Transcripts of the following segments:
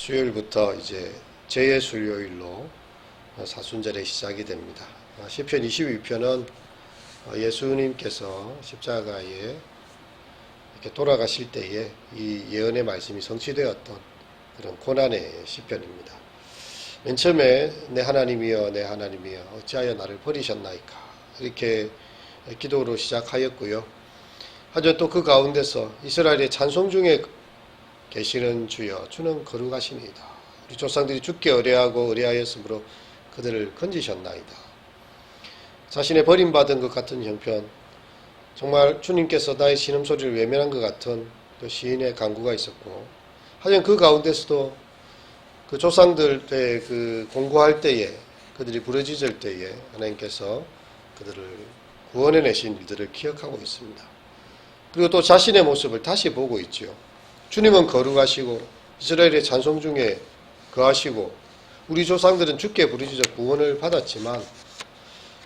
수요일부터 이제 제 수요일로 사순절의 시작이 됩니다. 시편 22편은 예수님께서 십자가에 이렇게 돌아가실 때에 이 예언의 말씀이 성취되었던 그런 고난의 시편입니다. 맨 처음에 내 하나님이여 내 하나님이여 어찌하여 나를 버리셨나이까 이렇게 기도로 시작하였고요. 하지만 또 그 가운데서 이스라엘의 찬송 중에 계시는 주여 주는 거룩하시니이다. 우리 조상들이 죽게 의뢰하였으므로 그들을 건지셨나이다. 자신의 버림받은 것 같은 형편, 정말 주님께서 나의 신음소리를 외면한 것 같은 그 시인의 간구가 있었고, 하지만 그 가운데서도 그 조상들의 그 공고할 때에 그들이 부르짖을 때에 하나님께서 그들을 구원해내신 일들을 기억하고 있습니다. 그리고 또 자신의 모습을 다시 보고 있지요. 주님은 거룩하시고 이스라엘의 찬송 중에 거하시고 우리 조상들은 주께 부르짖어 구원을 받았지만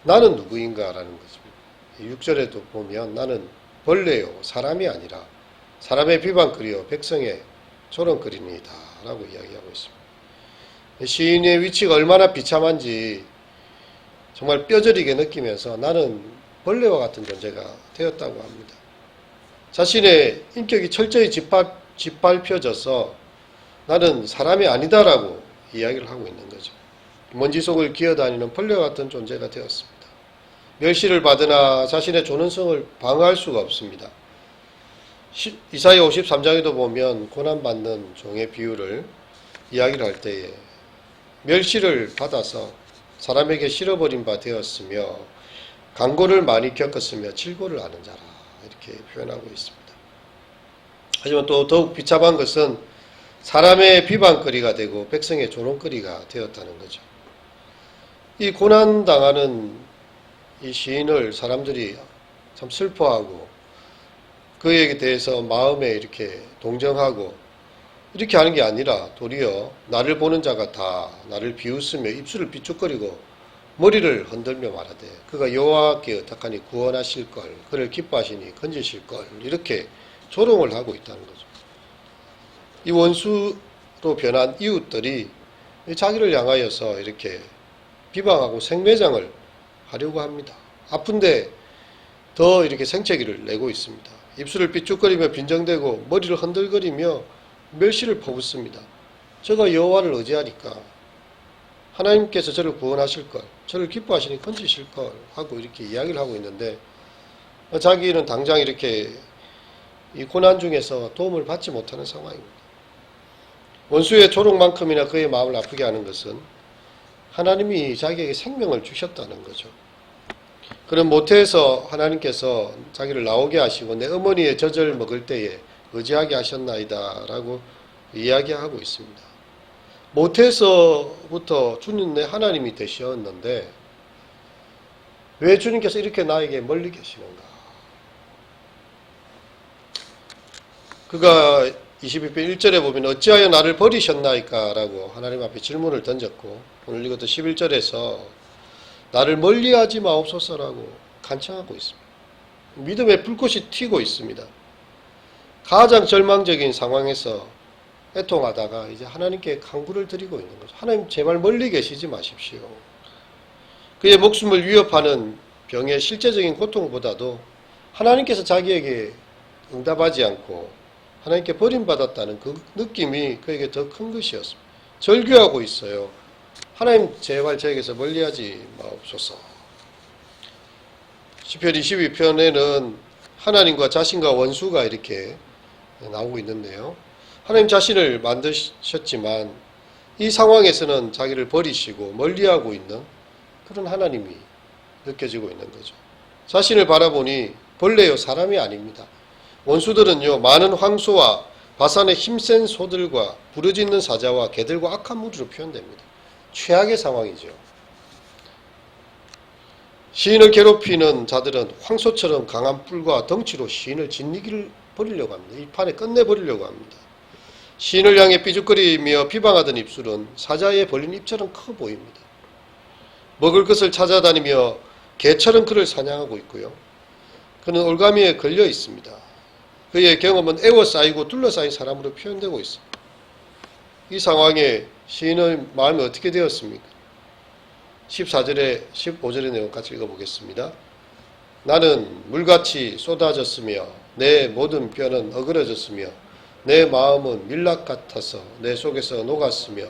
나는 누구인가라는 것입니다. 6절에도 보면 나는 벌레요 사람이 아니라 사람의 비방거리요 백성의 조롱거리니이다 라고 이야기하고 있습니다. 시인의 위치가 얼마나 비참한지 정말 뼈저리게 느끼면서 나는 벌레와 같은 존재가 되었다고 합니다. 자신의 인격이 철저히 짓밟혀져서 나는 사람이 아니다라고 이야기를 하고 있는 거죠. 먼지 속을 기어다니는 벌레와 같은 존재가 되었습니다. 멸시를 받으나 자신의 존엄성을 방어할 수가 없습니다. 이사야 53장에도 보면 고난받는 종의 비유를 이야기를 할 때에 멸시를 받아서 사람에게 실어버린 바 되었으며 강고를 많이 겪었으며 질고를 아는 자라 이렇게 표현하고 있습니다. 하지만 또 더욱 비참한 것은 사람의 비방거리가 되고 백성의 조롱거리가 되었다는 거죠. 이 고난당하는 이 시인을 사람들이 참 슬퍼하고 그에 대해서 마음에 이렇게 동정하고 이렇게 하는 게 아니라 도리어 나를 보는 자가 다 나를 비웃으며 입술을 삐죽거리고 머리를 흔들며 말하되 그가 여호와께 어떡하니 구원하실 걸 그를 기뻐하시니 건지실 걸 이렇게 조롱을 하고 있다는 거죠. 이 원수로 변한 이웃들이 자기를 향하여서 이렇게 비방하고 생매장을 하려고 합니다. 아픈데 더 이렇게 생채기를 내고 있습니다. 입술을 삐죽거리며 빈정대고 머리를 흔들거리며 멸시를 퍼붓습니다. 저가 여호와를 의지하니까 하나님께서 저를 구원하실 걸, 저를 기뻐하시니 건지실 걸 하고 이렇게 이야기를 하고 있는데 자기는 당장 이렇게 이 고난 중에서 도움을 받지 못하는 상황입니다. 원수의 조롱만큼이나 그의 마음을 아프게 하는 것은 하나님이 자기에게 생명을 주셨다는 거죠. 그런 모태에서 하나님께서 자기를 나오게 하시고 내 어머니의 젖을 먹을 때에 의지하게 하셨나이다 라고 이야기하고 있습니다. 모태에서부터 주님 내 하나님이 되셨는데 왜 주님께서 이렇게 나에게 멀리 계시는가? 그가 22편 1절에 보면 어찌하여 나를 버리셨나이까 라고 하나님 앞에 질문을 던졌고 오늘 이것도 11절에서 나를 멀리하지 마옵소서라고 간청하고 있습니다. 믿음의 불꽃이 튀고 있습니다. 가장 절망적인 상황에서 애통하다가 이제 하나님께 간구를 드리고 있는 거죠. 하나님 제발 멀리 계시지 마십시오. 그의 목숨을 위협하는 병의 실제적인 고통보다도 하나님께서 자기에게 응답하지 않고 하나님께 버림받았다는 그 느낌이 그에게 더 큰 것이었습니다. 절규하고 있어요. 하나님 제발 저에게서 멀리하지 마옵소서. 시편 22편에는 하나님과 자신과 원수가 이렇게 나오고 있는데요. 하나님 자신을 만드셨지만 이 상황에서는 자기를 버리시고 멀리하고 있는 그런 하나님이 느껴지고 있는 거죠. 자신을 바라보니 벌레요 사람이 아닙니다. 원수들은요 많은 황소와 바산의 힘센 소들과 부르짖는 사자와 개들과 악한 무리로 표현됩니다. 최악의 상황이죠. 시인을 괴롭히는 자들은 황소처럼 강한 뿔과 덩치로 시인을 짓이기를 버리려고 합니다. 이 판에 끝내버리려고 합니다. 시인을 향해 삐죽거리며 비방하던 입술은 사자의 벌린 입처럼 커 보입니다. 먹을 것을 찾아다니며 개처럼 그를 사냥하고 있고요. 그는 올가미에 걸려 있습니다. 그의 경험은 에워싸이고 둘러싸인 사람으로 표현되고 있습니다. 이 상황에 시인의 마음이 어떻게 되었습니까? 14절에 15절의 내용 같이 읽어보겠습니다. 나는 물같이 쏟아졌으며 내 모든 뼈는 어그러졌으며 내 마음은 밀랍 같아서 내 속에서 녹았으며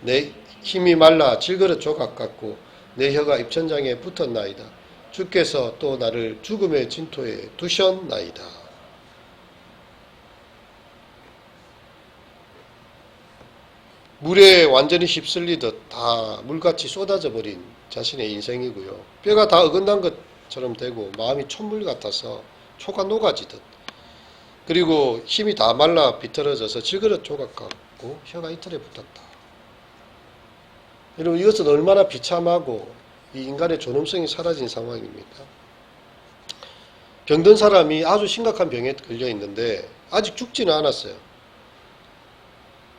내 힘이 말라 질그릇 조각 같고 내 혀가 입천장에 붙었나이다. 주께서 또 나를 죽음의 진토에 두셨나이다. 물에 완전히 휩쓸리듯 다 물같이 쏟아져 버린 자신의 인생이고요. 뼈가 다 어긋난 것처럼 되고 마음이 촛물 같아서 초가 녹아지듯, 그리고 힘이 다 말라 비틀어져서 질그릇 조각 같고 혀가 이틀에 붙었다. 여러분, 이것은 얼마나 비참하고 이 인간의 존엄성이 사라진 상황입니까? 병든 사람이 아주 심각한 병에 걸려 있는데 아직 죽지는 않았어요.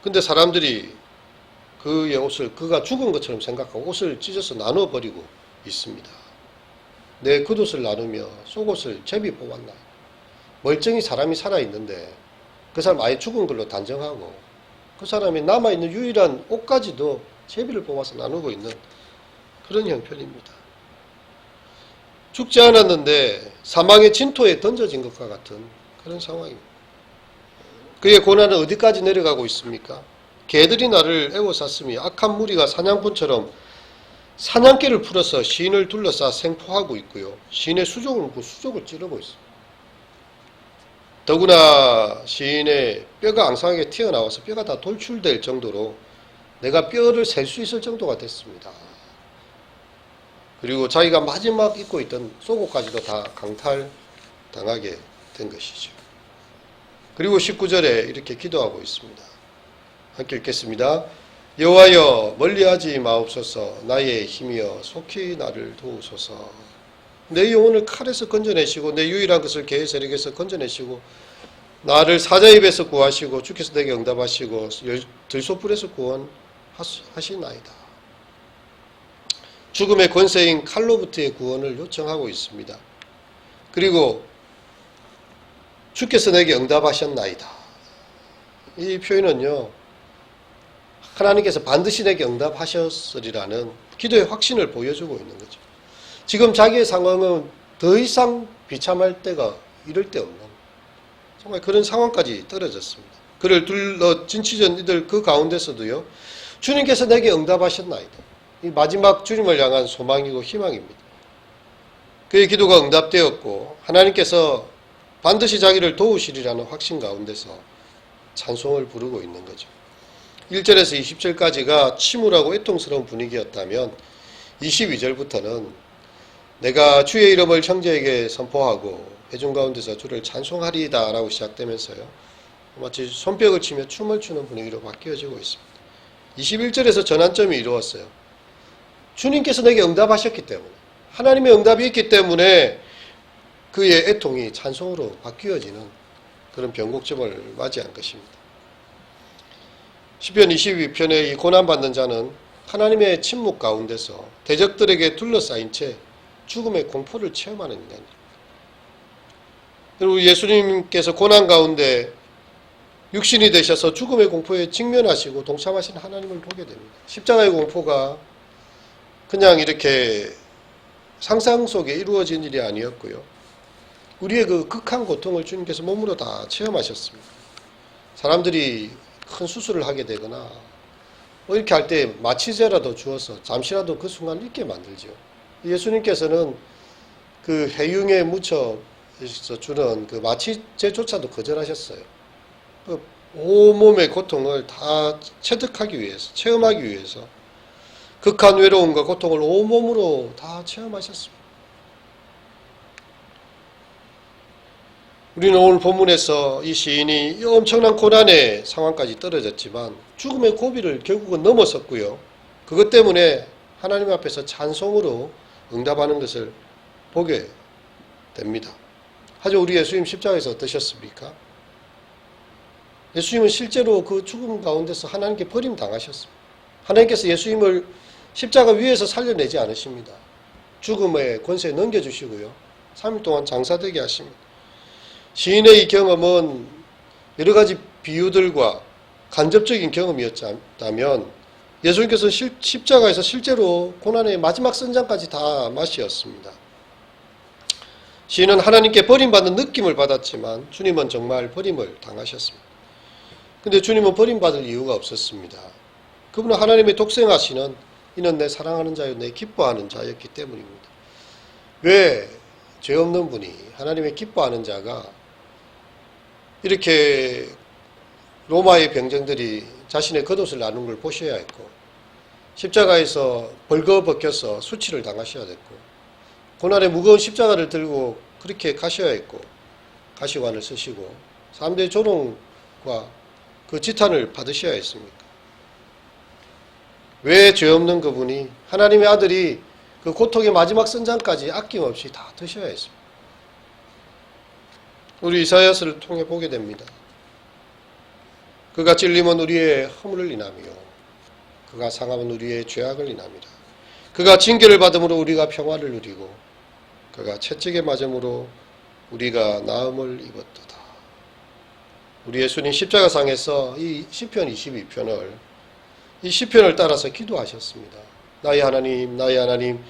근데 사람들이 그의 옷을 그가 죽은 것처럼 생각하고 옷을 찢어서 나눠 버리고 있습니다. 내 겉옷을 나누며 속옷을 제비 뽑았나. 멀쩡히 사람이 살아있는데 그 사람 아예 죽은 걸로 단정하고 그 사람이 남아있는 유일한 옷까지도 제비를 뽑아서 나누고 있는 그런 형편입니다. 죽지 않았는데 사망의 진토에 던져진 것과 같은 그런 상황입니다. 그의 고난은 어디까지 내려가고 있습니까? 개들이 나를 애워쌌으며 악한 무리가 사냥꾼처럼 사냥개를 풀어서 시인을 둘러싸 생포하고 있고요. 시인의 수족을 찌르고 있습니다. 더구나 시인의 뼈가 앙상하게 튀어나와서 뼈가 다 돌출될 정도로 내가 뼈를 셀 수 있을 정도가 됐습니다. 그리고 자기가 마지막 입고 있던 속옷까지도 다 강탈당하게 된 것이죠. 그리고 19절에 이렇게 기도하고 있습니다. 함께 읽겠습니다. 여호와여 멀리하지 마옵소서. 나의 힘이여 속히 나를 도우소서. 내 영혼을 칼에서 건져내시고 내 유일한 것을 개의 세력에서 건져내시고 나를 사자의 입에서 구하시고 주께서 내게 응답하시고 들소불에서 구원하시나이다. 죽음의 권세인 칼로부터의 구원을 요청하고 있습니다. 그리고 주께서 내게 응답하셨나이다. 이 표현은요, 하나님께서 반드시 내게 응답하셨으리라는 기도의 확신을 보여주고 있는 거죠. 지금 자기의 상황은 더 이상 비참할 때가 이럴 데 없는 정말 그런 상황까지 떨어졌습니다. 그를 둘러 진치전 이들 그 가운데서도요, 주님께서 내게 응답하셨나이다. 이 마지막 주님을 향한 소망이고 희망입니다. 그의 기도가 응답되었고 하나님께서 반드시 자기를 도우시리라는 확신 가운데서 찬송을 부르고 있는 거죠. 1절에서 20절까지가 침울하고 애통스러운 분위기였다면 22절부터는 내가 주의 이름을 형제에게 선포하고 회중 가운데서 주를 찬송하리이다 라고 시작되면서요, 마치 손뼉을 치며 춤을 추는 분위기로 바뀌어지고 있습니다. 21절에서 전환점이 이루어졌어요. 주님께서 내게 응답하셨기 때문에, 하나님의 응답이 있기 때문에 그의 애통이 찬송으로 바뀌어지는 그런 변곡점을 맞이한 것입니다. 시편 22편의 이 고난받는 자는 하나님의 침묵 가운데서 대적들에게 둘러싸인 채 죽음의 공포를 체험하는 인간입니다. 그리고 예수님께서 고난 가운데 육신이 되셔서 죽음의 공포에 직면하시고 동참하신 하나님을 보게 됩니다. 십자가의 공포가 그냥 이렇게 상상 속에 이루어진 일이 아니었고요. 우리의 그 극한 고통을 주님께서 몸으로 다 체험하셨습니다. 사람들이 큰 수술을 하게 되거나 뭐 이렇게 할 때 마취제라도 주어서 잠시라도 그 순간을 잊게 만들죠. 예수님께서는 그 해융에 묻혀서 주는 그 마취제조차도 거절하셨어요. 그 온몸의 고통을 다 체득하기 위해서, 체험하기 위해서 극한 외로움과 고통을 온몸으로 다 체험하셨습니다. 우리는 오늘 본문에서 이 시인이 이 엄청난 고난의 상황까지 떨어졌지만 죽음의 고비를 결국은 넘어섰고요. 그것 때문에 하나님 앞에서 찬송으로 응답하는 것을 보게 됩니다. 하지만 우리 예수님 십자가에서 어떠셨습니까? 예수님은 실제로 그 죽음 가운데서 하나님께 버림당하셨습니다. 하나님께서 예수님을 십자가 위에서 살려내지 않으십니다. 죽음의 권세에 넘겨주시고요. 3일 동안 장사되게 하십니다. 시인의 이 경험은 여러 가지 비유들과 간접적인 경험이었다면 예수님께서 십자가에서 실제로 고난의 마지막 선장까지 다 마셨습니다. 시인은 하나님께 버림받는 느낌을 받았지만 주님은 정말 버림을 당하셨습니다. 근데 주님은 버림받을 이유가 없었습니다. 그분은 하나님의 독생하시는 이는 내 사랑하는 자요 내 기뻐하는 자였기 때문입니다. 왜 죄 없는 분이 하나님의 기뻐하는 자가 이렇게 로마의 병정들이 자신의 겉옷을 나눈 걸 보셔야 했고 십자가에서 벌거벗겨서 수치를 당하셔야 됐고 고난의 무거운 십자가를 들고 그렇게 가셔야 했고 가시관을 쓰시고 3대 조롱과 그 지탄을 받으셔야 했습니까? 왜 죄 없는 그분이 하나님의 아들이 그 고통의 마지막 선장까지 아낌없이 다 드셔야 했습니다. 우리 이사야서를 통해 보게 됩니다. 그가 찔림은 우리의 허물을 인하며 그가 상함은 우리의 죄악을 인합니다. 그가 징계를 받음으로 우리가 평화를 누리고 그가 채찍에 맞음으로 우리가 나음을 입었도다. 우리 예수님 십자가상에서 이 시편 22편을 이 시편을 따라서 기도하셨습니다. 나의 하나님 나의 하나님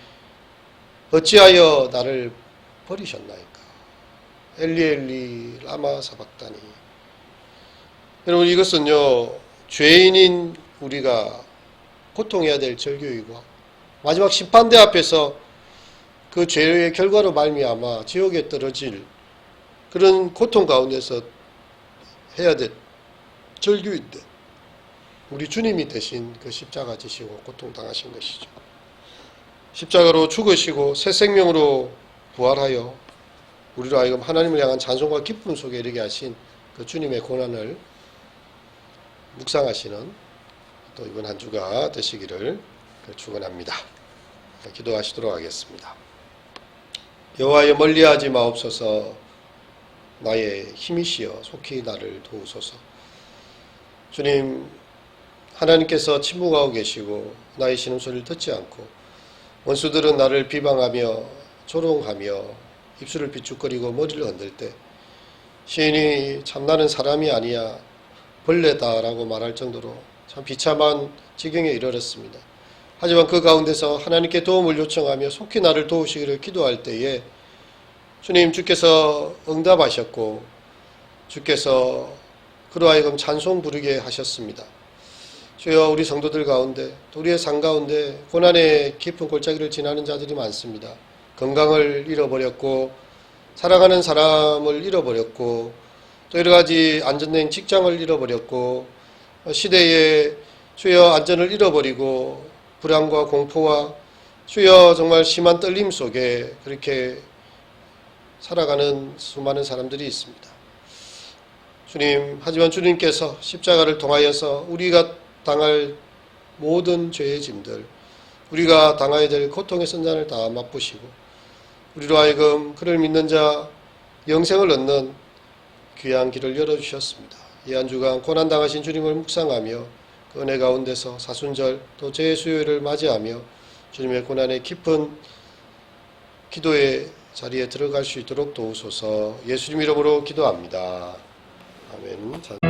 어찌하여 나를 버리셨나이까. 엘리 엘리 라마 사박다니. 여러분 이것은요 죄인인 우리가 고통해야 될 절규이고 마지막 심판대 앞에서 그 죄의 결과로 말미암아 지옥에 떨어질 그런 고통 가운데서 해야 될 절규인데 우리 주님이 대신 그 십자가 지시고 고통당하신 것이죠. 십자가로 죽으시고 새 생명으로 부활하여 우리로 하여금 하나님을 향한 찬송과 기쁨 속에 이르게 하신 그 주님의 고난을 묵상하시는 또 이번 한 주가 되시기를 축원합니다. 기도하시도록 하겠습니다. 여호와여 멀리하지 마옵소서. 나의 힘이시여 속히 나를 도우소서. 주님 하나님께서 침묵하고 계시고 나의 신음소리를 듣지 않고 원수들은 나를 비방하며 조롱하며 입술을 비축거리고 머리를 흔들 때 시인이 참 나는 사람이 아니야 벌레다라고 말할 정도로 참 비참한 지경에 이르렀습니다. 하지만 그 가운데서 하나님께 도움을 요청하며 속히 나를 도우시기를 기도할 때에 주님 주께서 응답하셨고 주께서 그로 하여금 찬송 부르게 하셨습니다. 주여 우리 성도들 가운데 또 우리의 삶 가운데 고난의 깊은 골짜기를 지나는 자들이 많습니다. 건강을 잃어버렸고 사랑하는 사람을 잃어버렸고 또 여러가지 안전된 직장을 잃어버렸고 시대에 주여 안전을 잃어버리고 불안과 공포와 주여 정말 심한 떨림 속에 그렇게 살아가는 수많은 사람들이 있습니다. 주님, 하지만 주님께서 십자가를 통하여서 우리가 당할 모든 죄의 짐들, 우리가 당해야 될 고통의 선잔을 다 맛보시고 우리로 하여금 그를 믿는 자 영생을 얻는 귀한 길을 열어주셨습니다. 이 한 주간 고난당하신 주님을 묵상하며 그 은혜 가운데서 사순절 또 죄의 수요일을 맞이하며 주님의 고난의 깊은 기도의 자리에 들어갈 수 있도록 도우소서. 예수님 이름으로 기도합니다. 아멘.